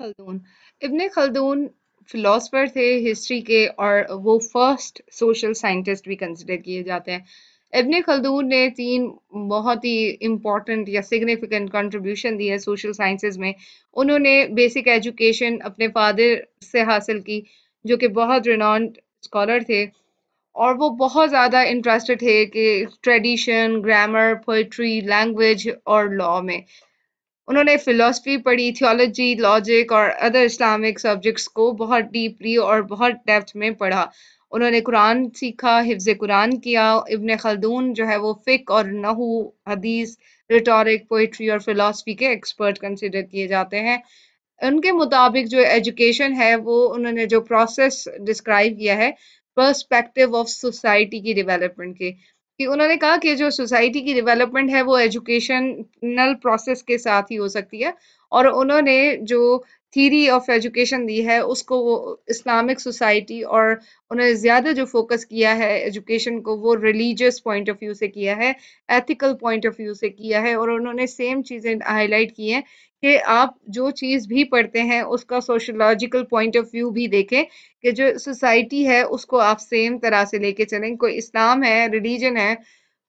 Khaldun इब्ने Khaldun philosopher थे history के और वो फर्स्ट सोशल साइंटिस्ट भी कंसिडर किए जाते हैं। इब्ने खल्दून ने तीन बहुत ही इम्पोर्टेंट या सिग्निफिकेंट कंट्रीब्यूशन दी है सोशल साइंसेज में। उन्होंने बेसिक एजुकेशन अपने फादर से हासिल की, जो कि बहुत रिनॉन्ड स्कॉलर थे, और वो बहुत ज़्यादा इंटरेस्टेड थे कि ट्रेडिशन, ग्रामर, पोइट्री, लैंग्वेज और लॉ में। उन्होंने फिलॉसफी पढ़ी, थियोलॉजी, लॉजिक और अदर इस्लामिक सब्जेक्ट्स को बहुत डीपली और बहुत डेप्थ में पढ़ा। उन्होंने कुरान सीखा, हिफ्ज़ कुरान किया। इब्न खल्दून जो है वो फ़िक़्ह और नहू, हदीस, रिटॉरिक, पोएट्री और फिलॉसफी के एक्सपर्ट कंसिडर किए जाते हैं। उनके मुताबिक जो एजुकेशन है वो उन्होंने जो प्रोसेस डिस्क्राइब किया है पर्सपेक्टिव ऑफ सोसाइटी की डेवलपमेंट के, कि उन्होंने कहा कि जो सोसाइटी की डेवलपमेंट है वो एजुकेशनल प्रोसेस के साथ ही हो सकती है। और उन्होंने जो थ्योरी ऑफ एजुकेशन दी है उसको वो इस्लामिक सोसाइटी, और उन्होंने ज़्यादा जो फोकस किया है एजुकेशन को वो रिलीजियस पॉइंट ऑफ व्यू से किया है, एथिकल पॉइंट ऑफ व्यू से किया है। और उन्होंने सेम चीज़ें हाईलाइट की हैं कि आप जो चीज़ भी पढ़ते हैं उसका सोशियोलॉजिकल पॉइंट ऑफ व्यू भी देखें, कि जो सोसाइटी है उसको आप सेम तरह से लेके चलें। कोई इस्लाम है, रिलीजन है,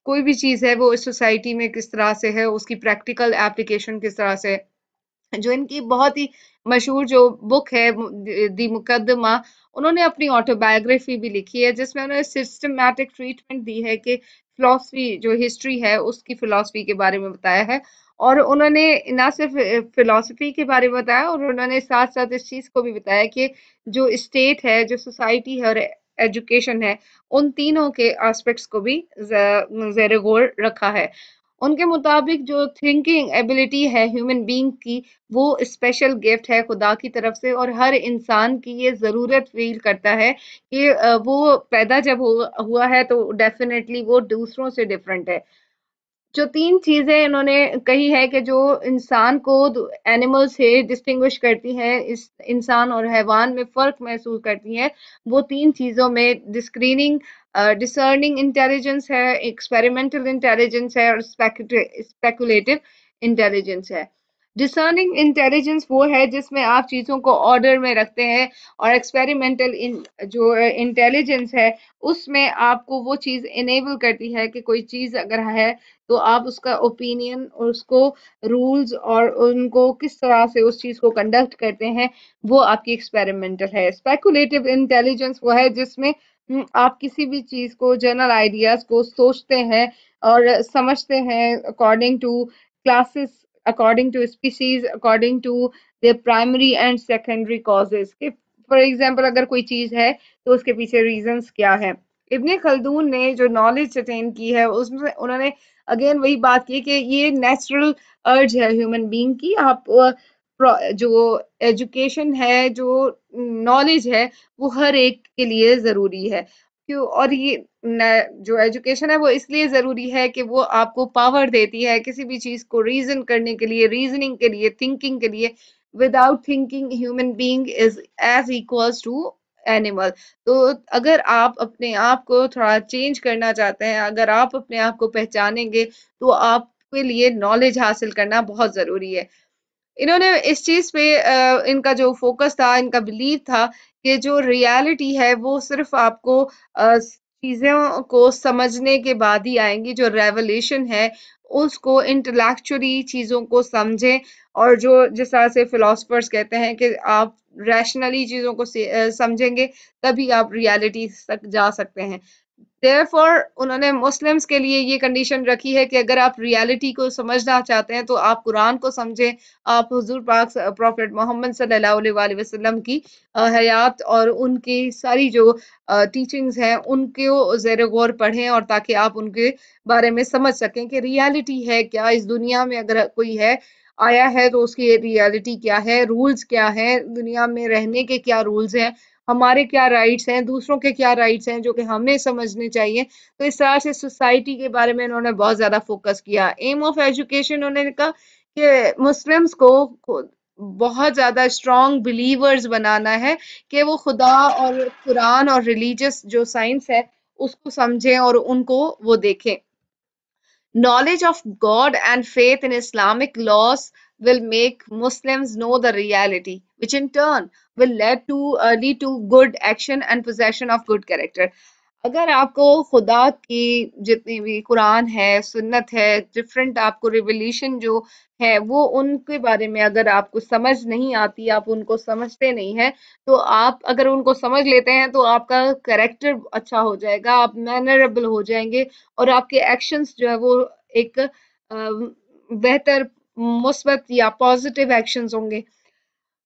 कोई भी चीज़ है वो इस सोसाइटी में किस तरह से है, उसकी प्रैक्टिकल एप्लीकेशन किस तरह से है। जो इनकी बहुत ही मशहूर जो बुक है दी मुकद्दमा, उन्होंने अपनी ऑटोबायोग्राफी भी लिखी है जिसमें उन्होंने सिस्टमैटिक ट्रीटमेंट दी है कि फिलॉसफी जो हिस्ट्री है उसकी फिलॉसफी के बारे में बताया है। और उन्होंने ना सिर्फ फिलॉसफी के बारे में बताया, और उन्होंने साथ साथ इस चीज़ को भी बताया कि जो स्टेट है, जो सोसाइटी है और एजुकेशन है, उन तीनों के एस्पेक्ट्स को भी ज़ेर गौर रखा है। उनके मुताबिक जो थिंकिंग एबिलिटी है ह्यूमन बीइंग की, वो स्पेशल गिफ्ट है खुदा की तरफ से, और हर इंसान की ये ज़रूरत फ़ील करता है कि वो पैदा जब हुआ है तो डेफ़िनेटली वो दूसरों से डिफरेंट है। जो 3 चीज़ें इन्होंने कही है कि जो इंसान को एनिमल से डिस्टिंग्विश करती हैं, इस इंसान और हैवान में फ़र्क महसूस करती हैं, वो 3 चीज़ों में डिसर्निंग इंटेलिजेंस है, एक्सपेरिमेंटल इंटेलिजेंस है और स्पेकुलेटिव इंटेलिजेंस है। डिसर्निंग इंटेलिजेंस वो है जिसमें आप चीज़ों को ऑर्डर में रखते हैं, और एक्सपेरिमेंटल जो इंटेलिजेंस है उसमें आपको वो चीज़ इनेबल करती है कि कोई चीज़ अगर है तो आप उसका ओपिनियन और उसको रूल्स और उनको किस तरह से उस चीज़ को कंडक्ट करते हैं, वो आपकी एक्सपेरिमेंटल है। स्पेकुलेटिव इंटेलिजेंस वो है जिसमें आप किसी भी चीज़ को, जनरल आइडियाज़ को सोचते हैं और समझते हैं according to classes, according to species, according to their primary and secondary causes. For example अगर कोई चीज़ है तो उसके पीछे रीजंस क्या है। इब्ने खल्दून ने जो नॉलेज अटेन की है उसमें उन्होंने अगेन वही बात की कि ये नेचुरल अर्ज है ह्यूमन बीइंग की। आप जो एजुकेशन है, जो नॉलेज है, वो हर एक के लिए ज़रूरी है। क्यों? और ये जो एजुकेशन है वो इसलिए ज़रूरी है कि वो आपको पावर देती है किसी भी चीज़ को रीज़न करने के लिए, रीजनिंग के लिए, थिंकिंग के लिए। Without thinking human being is as equals to animal. तो अगर आप अपने आप को थोड़ा चेंज करना चाहते हैं, अगर आप अपने आप को पहचानेंगे, तो आपके लिए नॉलेज हासिल करना बहुत ज़रूरी है। इन्होंने इस चीज़ पे इनका जो फ़ोकस था, इनका बिलीव था कि जो रियलिटी है वो सिर्फ़ आपको चीज़ों को समझने के बाद ही आएँगी। जो रेवलेशन है उसको इंटेलेक्चुअली चीज़ों को समझें, और जो जिस तरह से फिलॉसफर्स कहते हैं कि आप रैशनली चीज़ों को समझेंगे तभी आप रियलिटी तक जा सकते हैं। देयरफॉर उन्होंने मुस्लिम्स के लिए ये कंडीशन रखी है कि अगर आप रियलिटी को समझना चाहते हैं तो आप कुरान को समझें, आप हुजूर पाक प्रॉफेट मोहम्मद सल्लल्लाहु अलैहि वसल्लम की हयात और उनकी सारी जो टीचिंग्स हैं उनको ज़ेर गौर पढ़ें, और ताकि आप उनके बारे में समझ सकें कि रियलिटी है क्या इस दुनिया में। अगर कोई है आया है तो उसकी रियलिटी क्या है, रूल्स क्या हैं, दुनिया में रहने के क्या रूल्स हैं, हमारे क्या राइट्स हैं, दूसरों के क्या राइट्स हैं जो कि हमें समझने चाहिए। तो इस तरह से सोसाइटी के बारे में उन्होंने बहुत ज़्यादा फोकस किया। एम ऑफ एजुकेशन उन्होंने कहा कि मुस्लिम्स को बहुत ज़्यादा स्ट्रॉन्ग बिलीवर्स बनाना है कि वो खुदा और कुरान और रिलीजियस जो साइंस है उसको समझें और उनको वो देखें। Knowledge of God and faith in Islamic laws will make Muslims know the reality. which in turn will lead to good action and possession of good character. अगर आपको खुदा की जितनी भी कुरान है, सुन्नत है, डिफरेंट आपको रिवोल्यूशन जो है वो उनके बारे में अगर आपको समझ नहीं आती, आप उनको समझते नहीं है, तो आप अगर उनको समझ लेते हैं तो आपका कैरेक्टर अच्छा हो जाएगा, आप मैनरेबल हो जाएंगे और आपके एक्शंस जो है वो एक बेहतर मुस्बत या पॉजिटिव एक्शंस होंगे।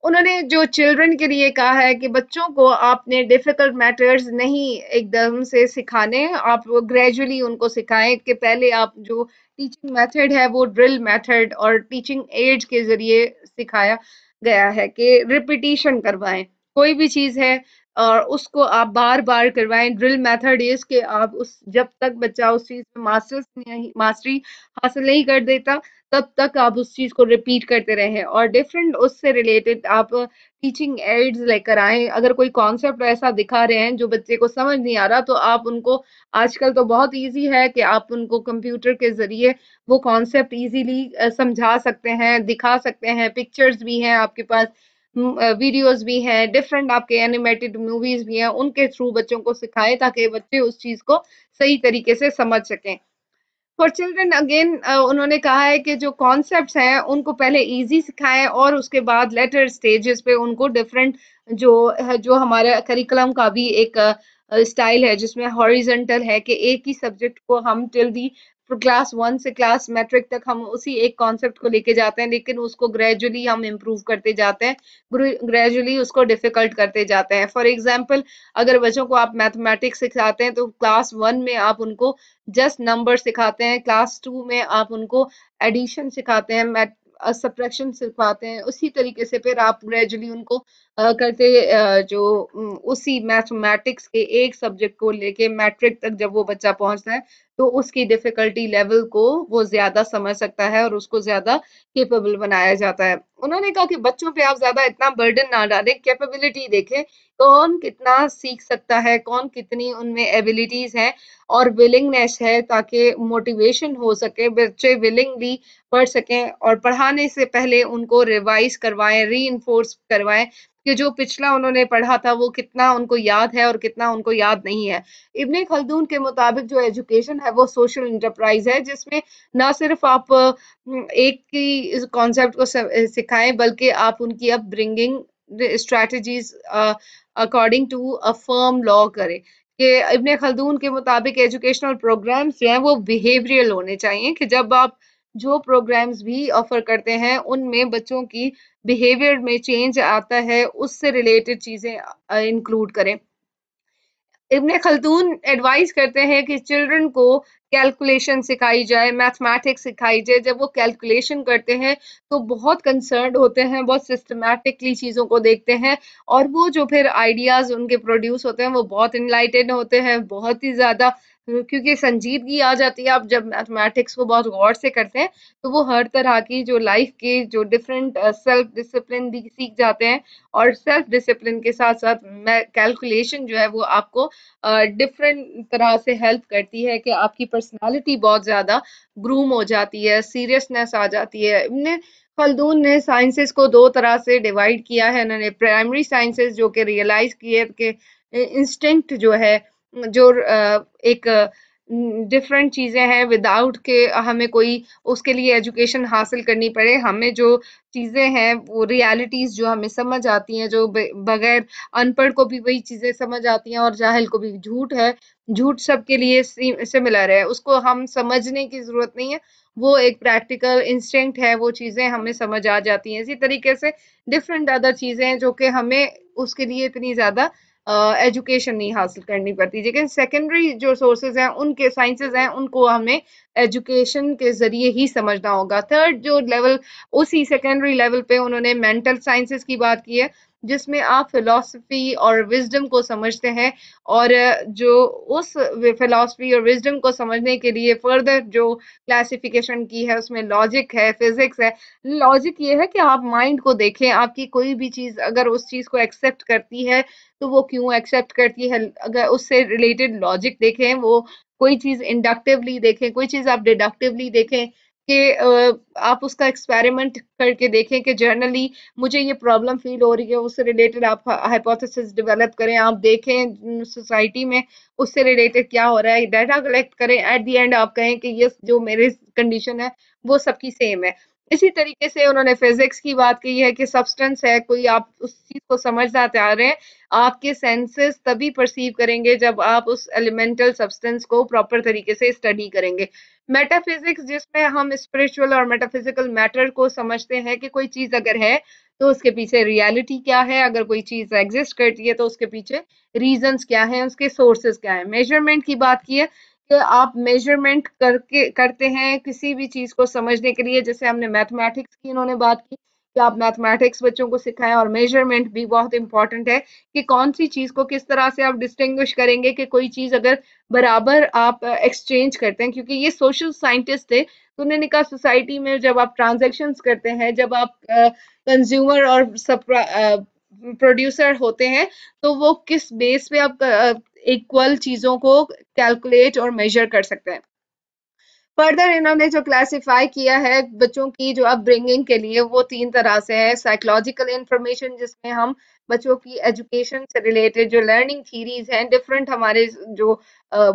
उन्होंने जो चिल्ड्रन के लिए कहा है कि बच्चों को आपने डिफिकल्ट मैटर्स नहीं एकदम से सिखाने, आप ग्रेजुअली उनको सिखाएं कि पहले आप जो टीचिंग मेथड है वो ड्रिल मेथड और टीचिंग एड्स के जरिए सिखाया गया है कि रिपीटिशन करवाएं कोई भी चीज है और उसको आप बार बार करवाएं। ड्रिल मेथड इज कि आप उस जब तक बच्चा उस चीज में मास्टरी हासिल नहीं कर देता तब तक आप उस चीज को रिपीट करते रहें और डिफरेंट उससे रिलेटेड आप टीचिंग एड्स लेकर आए। अगर कोई कॉन्सेप्ट ऐसा दिखा रहे हैं जो बच्चे को समझ नहीं आ रहा तो आप उनको, आजकल तो बहुत इजी है कि आप उनको कंप्यूटर के जरिए वो कॉन्सेप्ट इजीली समझा सकते हैं, दिखा सकते हैं, पिक्चर्स भी हैं आपके पास, वीडियोस भी हैं, डिफरेंट आपके एनिमेटेड मूवीज भी हैं, उनके थ्रू बच्चों को सिखाएं ताकि बच्चे उस चीज को सही तरीके से समझ सकें। फॉर चिल्ड्रन अगेन उन्होंने कहा है कि जो कॉन्सेप्ट्स हैं उनको पहले इजी सिखाएं और उसके बाद लेटर स्टेजेस पे उनको डिफरेंट जो है, जो हमारे करिकुलम का भी एक स्टाइल है जिसमें हॉरिजॉन्टल है कि एक ही सब्जेक्ट को हम टिल दी क्लास वन से क्लास मैट्रिक तक हम उसी एक कॉन्सेप्ट को लेके जाते हैं, लेकिन उसको ग्रेजुअली हम इम्प्रूव करते जाते हैं, ग्रेजुअली उसको डिफिकल्ट करते जाते हैं। फॉर एग्जाम्पल अगर बच्चों को आप मैथमेटिक्स सिखाते हैं तो क्लास वन में आप उनको जस्ट नंबर सिखाते हैं, क्लास टू में आप उनको एडिशन सिखाते हैं, सब्ट्रैक्शन सिखाते हैं, उसी तरीके से फिर आप ग्रेजुअली उनको करते जो उसी मैथमेटिक्स के एक सब्जेक्ट को लेके मैट्रिक तक जब वो बच्चा पहुंचता है तो उसकी डिफिकल्टी लेवल को वो ज्यादा समझ सकता है और उसको ज्यादा केपेबल बनाया जाता है। उन्होंने कहा कि बच्चों पे आप ज्यादा इतना बर्डन ना डालें, कैपेबिलिटी देखें, कौन कितना सीख सकता है, कौन कितनी उनमें एबिलिटीज हैं और विलिंगनेस है, ताकि मोटिवेशन हो सके, बच्चे विलिंगली पढ़ सकें और पढ़ाने से पहले उनको रिवाइज करवाएं, री करवाएं कि जो पिछला उन्होंने पढ़ा था वो कितना उनको याद है और कितना उनको याद नहीं है। इब्ने खल्दून के मुताबिक जो एजुकेशन है वो सोशल इंटरप्राइज है जिसमें ना सिर्फ आप एक ही कॉन्सेप्ट को सिखाएं बल्कि आप उनकी upbringing strategies according to a firm law करें। कि इब्ने खल्दून के मुताबिक एजुकेशनल प्रोग्राम्स जो हैं वो बिहेवियरल होने चाहिए कि जब आप जो प्रोग्राम्स भी ऑफर करते हैं उनमें बच्चों की बिहेवियर में चेंज आता है उससे रिलेटेड चीजें इंक्लूड करें। इब्ने खल्दून एडवाइस करते हैं कि चिल्ड्रन को कैलकुलेशन सिखाई जाए, मैथमेटिक्स सिखाई जाए। जब वो कैलकुलेशन करते हैं तो बहुत कंसर्न्ड होते हैं, बहुत सिस्टमैटिकली चीज़ों को देखते हैं और वो जो फिर आइडियाज़ उनके प्रोड्यूस होते हैं वो बहुत इनलाइटेड होते हैं, बहुत ही ज़्यादा, क्योंकि संजीदगी आ जाती है। आप जब मैथमेटिक्स को बहुत गौर से करते हैं तो वो हर तरह की जो लाइफ के जो डिफरेंट सेल्फ डिसिप्लिन भी सीख जाते हैं और सेल्फ डिसिप्लिन के साथ साथ कैलकुलेशन जो है वो आपको डिफरेंट तरह से हेल्प करती है कि आपकी पर्सनालिटी बहुत ज्यादा ग्रूम हो जाती है, सीरियसनेस आ जाती है। इब्ने खल्दून ने साइंसेस को दो तरह से डिवाइड किया है। उन्होंने प्राइमरी साइंसेस जो कि रियलाइज किए कि इंस्टिंक्ट जो है, जो एक डिफरेंट चीजें हैं विदाउट के हमें कोई उसके लिए एजुकेशन हासिल करनी पड़े, हमें जो चीजें हैं वो रियलिटीज जो हमें समझ आती हैं, जो बगैर अनपढ़ को भी वही चीजें समझ आती हैं और जाहिल को भी। झूठ है, झूठ सबके लिए सिमिलर है, उसको हम समझने की जरूरत नहीं है, वो एक प्रैक्टिकल इंस्टिंक्ट है, वो चीजें हमें समझ आ जाती हैं। इसी तरीके से डिफरेंट अदर चीजें हैं जो कि हमें उसके लिए इतनी ज्यादा एजुकेशन नहीं हासिल करनी पड़ती, लेकिन सेकेंडरी जो सोर्सेज हैं उनके साइंसेज हैं उनको हमें एजुकेशन के जरिए ही समझना होगा। थर्ड जो लेवल, उसी सेकेंडरी लेवल पे उन्होंने मेंटल साइंसेस की बात की है जिसमें आप फिलॉसफी और विजडम को समझते हैं और जो उस फिलॉसफी और विजडम को समझने के लिए फर्दर जो क्लासिफिकेशन की है उसमें लॉजिक है, फिजिक्स है। लॉजिक ये है कि आप माइंड को देखें, आपकी कोई भी चीज अगर उस चीज को एक्सेप्ट करती है तो वो क्यों एक्सेप्ट करती है, अगर उससे रिलेटेड लॉजिक देखें, वो कोई चीज इंडक्टिवली देखें, कोई चीज आप डिडक्टिवली देखें, कि आप उसका एक्सपेरिमेंट करके देखें कि जनरली मुझे ये प्रॉब्लम फील हो रही है, उससे रिलेटेड आप हाइपोथेसिस डेवलप करें, आप देखें सोसाइटी में उससे रिलेटेड क्या हो रहा है, डाटा कलेक्ट करें, एट द एंड आप कहें कि ये जो मेरे कंडीशन है वो सबकी सेम है। इसी तरीके से उन्होंने फिजिक्स की बात की है कि सब्सटेंस है कोई, आप उस चीज को समझना चाह रहे हैं, आपके सेंसेस तभी परसीव करेंगे जब आप उस एलिमेंटल सब्सटेंस को प्रॉपर तरीके से स्टडी करेंगे। मेटाफिजिक्स जिसमें हम स्पिरिचुअल और मेटाफिजिकल मैटर को समझते हैं कि कोई चीज अगर है तो उसके पीछे रियलिटी क्या है, अगर कोई चीज एग्जिस्ट करती है तो उसके पीछे रीजंस क्या हैं, उसके सोर्सेस क्या हैं। मेजरमेंट की बात की है कि आप मेजरमेंट करके करते हैं किसी भी चीज को समझने के लिए, जैसे हमने मैथमेटिक्स की इन्होंने बात की कि आप मैथमेटिक्स बच्चों को सिखाएं, और मेजरमेंट भी बहुत इंपॉर्टेंट है कि कौन सी चीज को किस तरह से आप डिस्टिंग्विश करेंगे कि कोई चीज अगर बराबर आप एक्सचेंज करते हैं, क्योंकि ये सोशल साइंटिस्ट थे तो उन्होंने कहा सोसाइटी में जब आप ट्रांजैक्शंस करते हैं, जब आप कंज्यूमर और प्रोड्यूसर होते हैं, तो वो किस बेस पे आप इक्वल चीजों को कैलकुलेट और मेजर कर सकते हैं। फर्दर इन्होंने जो क्लासिफाई किया है बच्चों की जो अपब्रिंगिंग के लिए, वो तीन तरह से है। साइकोलॉजिकल इंफॉर्मेशन जिसमें हम बच्चों की एजुकेशन से रिलेटेड जो लर्निंग थीरीज हैं, डिफरेंट हमारे जो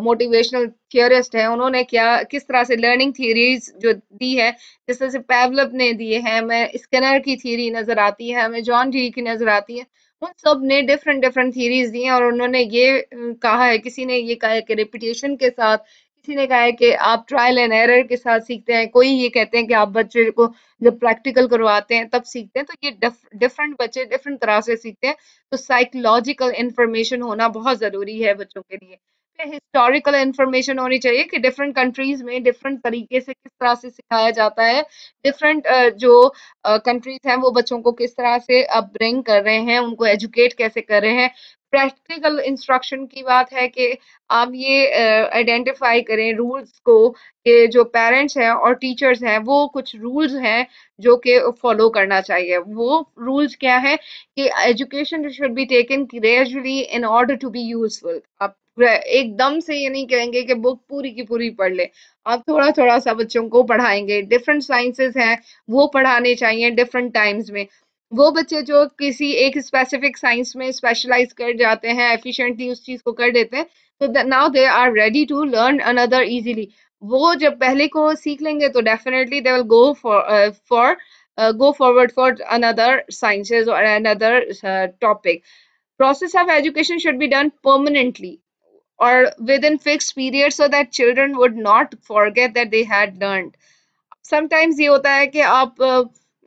मोटिवेशनल थियरिस्ट हैं उन्होंने क्या किस तरह से लर्निंग थीरीज जो दी है, जिस तरह से पैवलव ने दिए हैं, हमें स्किनर की थीरी नजर आती है, हमें जॉन डी की नजर आती है, उन सब ने डिफरेंट डिफरेंट थीरीज दी हैं। और उन्होंने ये कहा है, किसी ने ये कहा है कि रिपीटेशन के साथ, किसी ने कहा है कि आप ट्रायल एंड एरर के साथ सीखते हैं, कोई ये कहते हैं कि आप बच्चे को जब प्रैक्टिकल करवाते हैं तब सीखते हैं, तो ये डिफरेंट बच्चे डिफरेंट तरह से सीखते हैं। तो साइकोलॉजिकल इंफॉर्मेशन होना बहुत जरूरी है बच्चों के लिए। फिर हिस्टोरिकल इंफॉर्मेशन होनी चाहिए कि डिफरेंट कंट्रीज में डिफरेंट तरीके से किस तरह से सिखाया जाता है, डिफरेंट जो कंट्रीज हैं वो बच्चों को किस तरह से अपब्रिंग कर रहे हैं, उनको एजुकेट कैसे कर रहे हैं। प्रैक्टिकल इंस्ट्रक्शन की बात है कि आप ये आइडेंटिफाई करें रूल्स को कि जो पेरेंट्स हैं और टीचर्स हैं वो कुछ रूल्स हैं जो कि फॉलो करना चाहिए। वो रूल्स क्या है कि education should be taken gradually in order to be useful. आप एकदम से ये नहीं कहेंगे कि बुक पूरी की पूरी पढ़ ले, आप थोड़ा थोड़ा सा बच्चों को पढ़ाएंगे। डिफरेंट साइंसेस हैं वो पढ़ाने चाहिए डिफरेंट टाइम्स में। वो बच्चे जो किसी एक स्पेसिफिक साइंस में स्पेशलाइज कर जाते हैं, एफिशिएंटली उस चीज को कर देते हैं, तो now they are ready to learn another easily. वो जब पहले को सीख लेंगे तो definitely they will go for go forward for another sciences or another topic. Process of education should be done permanently or within fixed periods so that children would not forget that they had learned. Sometimes ये होता है कि आप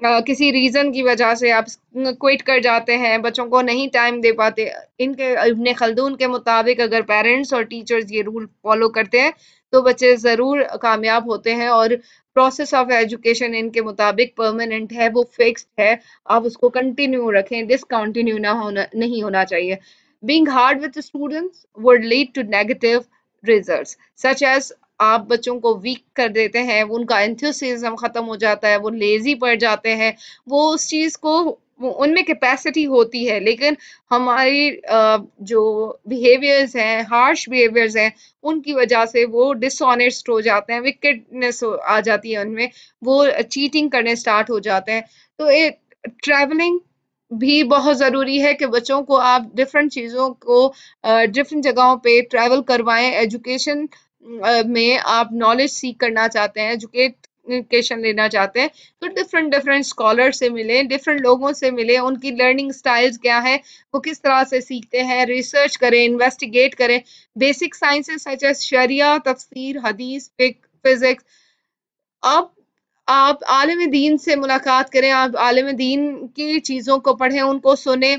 किसी reason की वजह से आप क्विट कर जाते हैं, बच्चों को नहीं टाइम दे पाते। इनके इब्ने खल्दून के मुताबिक अगर पेरेंट्स और टीचर्स ये रूल फॉलो करते हैं तो बच्चे जरूर कामयाब होते हैं। और प्रोसेस ऑफ एजुकेशन इनके मुताबिक परमानेंट है, वो फिक्स्ड है, आप उसको कंटिन्यू रखें, डिसकंटिन्यू ना होना नहीं होना चाहिए। Being hard with students would lead to negative results such as आप बच्चों को वीक कर देते हैं, उनका एंथुसिज्म खत्म हो जाता है, वो लेजी पड़ जाते हैं, वो उस चीज को उनमें कैपेसिटी होती है, लेकिन हमारी जो बिहेवियर्स हैं, हार्श बिहेवियर्स हैं, उनकी वजह से वो डिसऑनेस्ट हो जाते हैं, विकेटनेस आ जाती है उनमें, वो चीटिंग करने स्टार्ट हो जाते हैं। तो ये ट्रैवलिंग भी बहुत ज़रूरी है कि बच्चों को आप डिफरेंट चीज़ों को डिफरेंट जगहों पे ट्रैवल करवाएं। एजुकेशन में आप नॉलेज सीख करना चाहते हैं, एजुकेशन लेना चाहते हैं, तो डिफरेंट डिफरेंट स्कॉलर से मिलें, डिफरेंट लोगों से मिलें, उनकी लर्निंग स्टाइल्स क्या है, वो किस तरह से सीखते हैं, रिसर्च करें, इन्वेस्टिगेट करें। बेसिक साइंसेस सच एज शरिया, तफसीर, हदीस, फिजिक्स। आप आप आलिम दीन से मुलाकात करें, आप आलिम दीन की चीज़ों को पढ़ें, उनको सुने,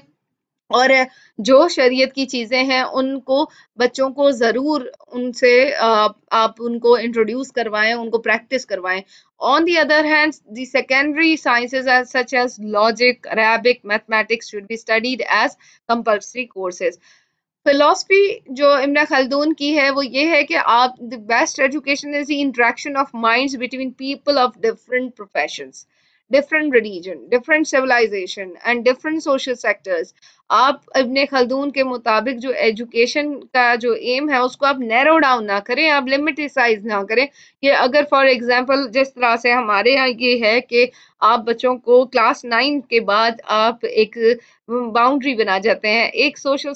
और जो शरीयत की चीज़ें हैं उनको बच्चों को ज़रूर उनसे आप उनको इंट्रोड्यूस करवाएं, उनको प्रैक्टिस करवाएं। On the other hand the secondary sciences such as logic, Arabic, mathematics should be studied as compulsory courses. Philosophy जो इब्न खल्दून की है वो ये है कि आप the best education is the interaction of minds between people of different professions. different religion, different civilization and different social sectors. आप इब्ने Khaldun के मुताबिक जो एजुकेशन का जो एम है उसको आप नैरो डाउन ना करें, आप लिमिटिसाइज ना करें। ये अगर फॉर एग्जांपल जिस तरह से हमारे यहाँ ये है कि आप बच्चों को क्लास 9 के बाद आप एक बाउंड्री बना जाते हैं, एक सोशल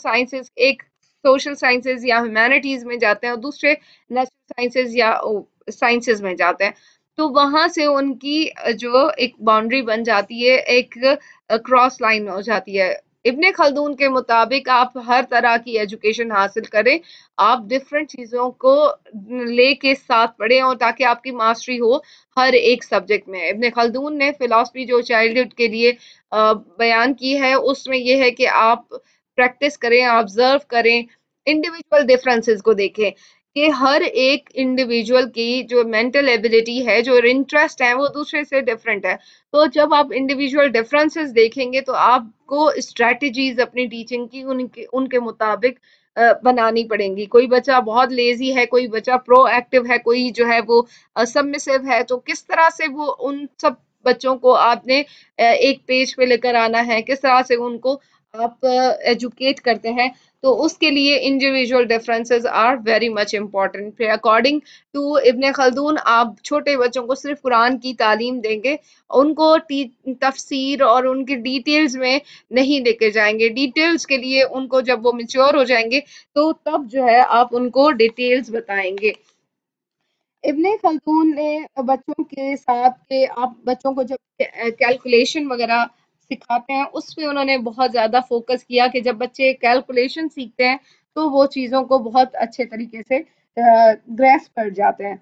साइंसेज या ह्यूमैनिटीज में जाते हैं और दूसरे नेचुरल साइंसेज या साइंसेज में जाते हैं, तो वहां से उनकी जो एक बाउंड्री बन जाती है, एक क्रॉस लाइन हो जाती है। इब्ने खल्दून के मुताबिक आप हर तरह की एजुकेशन हासिल करें, आप डिफरेंट चीजों को लेके साथ पढ़ें और ताकि आपकी मास्टरी हो हर एक सब्जेक्ट में। इब्ने खल्दून ने फिलॉसफी जो चाइल्डहुड के लिए बयान की है उसमें यह है कि आप प्रैक्टिस करें, ऑब्जर्व करें, इंडिविजुअल डिफरेंसेस को देखें कि हर एक इंडिविजुअल की जो मेंटल एबिलिटी है, जो इंटरेस्ट है, वो दूसरे से डिफरेंट है। तो जब आप इंडिविजुअल डिफरेंसेस देखेंगे तो आपको स्ट्रेटजीज अपनी टीचिंग की उनके उनके मुताबिक बनानी पड़ेंगी। कोई बच्चा बहुत लेजी है, कोई बच्चा प्रोएक्टिव है, कोई जो है वो सबमिसिव है, तो किस तरह से वो उन सब बच्चों को आपने एक पेज पे लेकर आना है, किस तरह से उनको आप एजुकेट करते हैं, तो उसके लिए individual differences are very much important. फिर अकॉर्डिंग टू इब्ने खल्दून आप छोटे बच्चों को सिर्फ कुरान की तालीम देंगे, उनको तफसीर और उनकी डिटेल्स में नहीं लेके जाएंगे। डिटेल्स के लिए उनको जब वो मेच्योर हो जाएंगे तो तब जो है आप उनको डिटेल्स बताएंगे। इब्ने खल्दून ने बच्चों के साथ के आप बच्चों को जब कैलकुलेशन वगैरह सिखाते हैं उस पे उन्होंने बहुत ज़्यादा फोकस किया कि जब बच्चे कैलकुलेशन सीखते हैं तो वो चीज़ों को बहुत अच्छे तरीके से ग्रेस्प कर जाते हैं।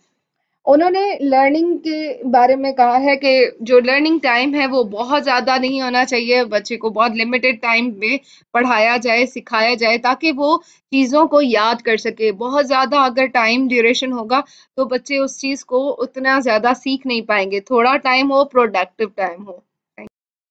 उन्होंने लर्निंग के बारे में कहा है कि जो लर्निंग टाइम है वो बहुत ज़्यादा नहीं होना चाहिए, बच्चे को बहुत लिमिटेड टाइम में पढ़ाया जाए, सिखाया जाए ताकि वो चीज़ों को याद कर सके। बहुत ज़्यादा अगर टाइम ड्यूरेशन होगा तो बच्चे उस चीज़ को उतना ज़्यादा सीख नहीं पाएंगे। थोड़ा टाइम हो, प्रोडक्टिव टाइम हो।